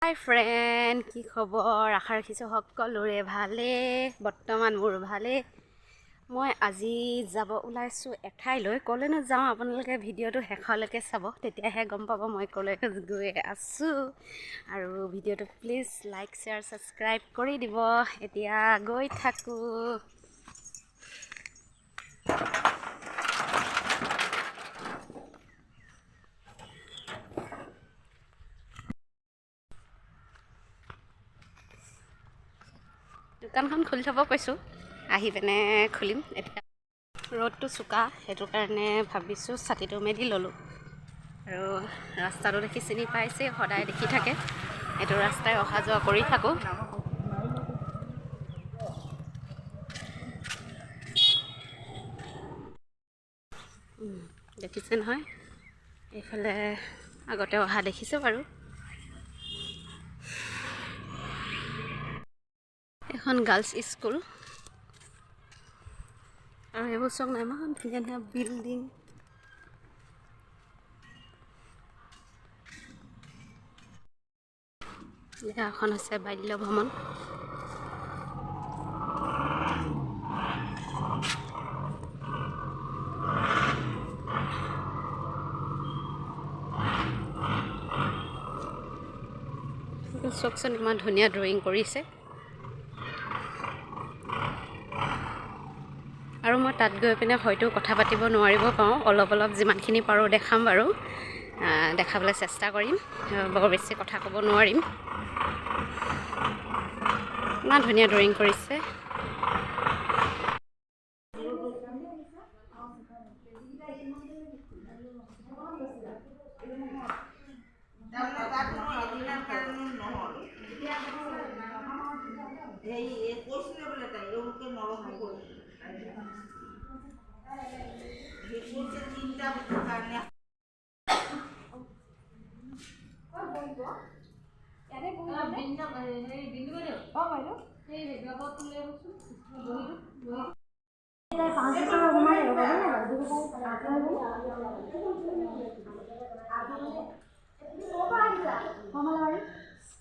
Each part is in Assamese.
হাই ফ্ৰেণ্ড, কি খবৰ? আশা ৰাখিছোঁ সকলোৰে ভালে। বৰ্তমান মোৰ ভালে। মই আজি যাব ওলাইছোঁ এঠাইলৈ। ক'লৈনো যাওঁ আপোনালোকে ভিডিঅ'টো শেষলৈকে চাব, তেতিয়াহে গম পাব মই ক'লৈ গৈ আছোঁ। আৰু ভিডিঅ'টো প্লিজ লাইক শ্বেয়াৰ ছাবস্ক্ৰাইব কৰি দিব। এতিয়া গৈ থাকোঁ। দোকানখন খুলি থ'ব কৈছোঁ, আহি পিনে খুলিম। এতিয়া ৰ'দটো চোকা, সেইটো কাৰণে ভাবিছোঁ ছাতিটো মেলি ল'লোঁ। আৰু ৰাস্তাটো দেখি চিনি পাইছে, সদায় দেখি থাকে, এইটো ৰাস্তাই অহা যোৱা কৰি থাকোঁ। দেখিছে নহয়, এইফালে আগতে অহা দেখিছোঁ বাৰু। এখন গাৰ্লছ স্কুল। আৰু এইবোৰ চব নাই, ইমান ধুনীয়া ধুনীয়া বিল্ডিং। এখন হৈছে বাল্য ভ্ৰমণ। চাওকচোন ইমান ধুনীয়া ড্ৰয়িং কৰিছে। আৰু মই তাত গৈ পিনে হয়তো কথা পাতিব নোৱাৰিব পাৰোঁ, অলপ যিমানখিনি পাৰোঁ দেখাম বাৰু, দেখাবলৈ চেষ্টা কৰিম। বৰ বেছি কথা ক'ব নোৱাৰিম। ইমান ধুনীয়া ড্ৰয়িং কৰিছে।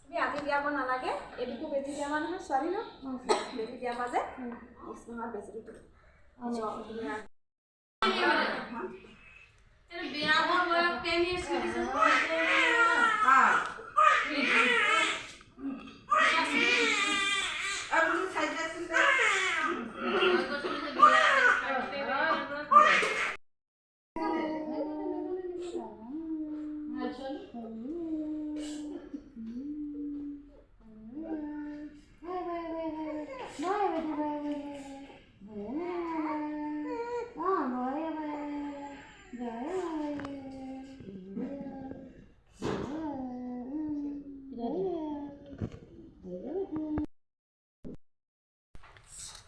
তুমি আজি দিয়াব নালাগে, এদিকো বেজি দিয়াবা নহয় ছোৱালী ন, বেজি দিয়াবা যে মাহত বেজি দিব।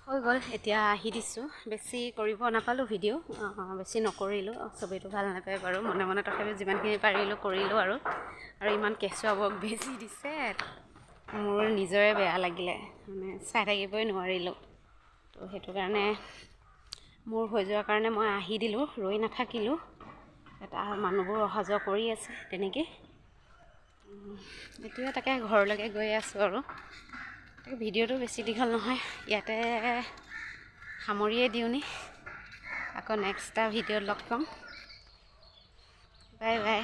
হৈ গ'ল, এতিয়া আহি দিছোঁ। বেছি কৰিব নাপালোঁ ভিডিঅ', বেছি নকৰিলোঁ, ছবিটো ভাল নাপায় বাৰু। মনে মনে তথাপিও যিমানখিনি পাৰিলোঁ কৰিলোঁ। আৰু ইমান কেঁচুৱাবোৰক বেজি দিছে, মোৰ নিজৰে বেয়া লাগিলে, মানে চাই থাকিবই নোৱাৰিলোঁ। তো সেইটো কাৰণে মোৰ হৈ যোৱাৰ কাৰণে মই আহি দিলোঁ, ৰৈ নাথাকিলোঁ। এটা মানুহবোৰ অহা যোৱা কৰি আছে তেনেকৈ। এতিয়া তাকে ঘৰলৈকে গৈ আছোঁ। আৰু ভিডিঅ'টো বেছি দীঘল নহয়, ইয়াতে সামৰিয়ে দিওঁ নি। আকৌ নেক্সট এটা ভিডিঅ'ত লগ পাম। Bye bye.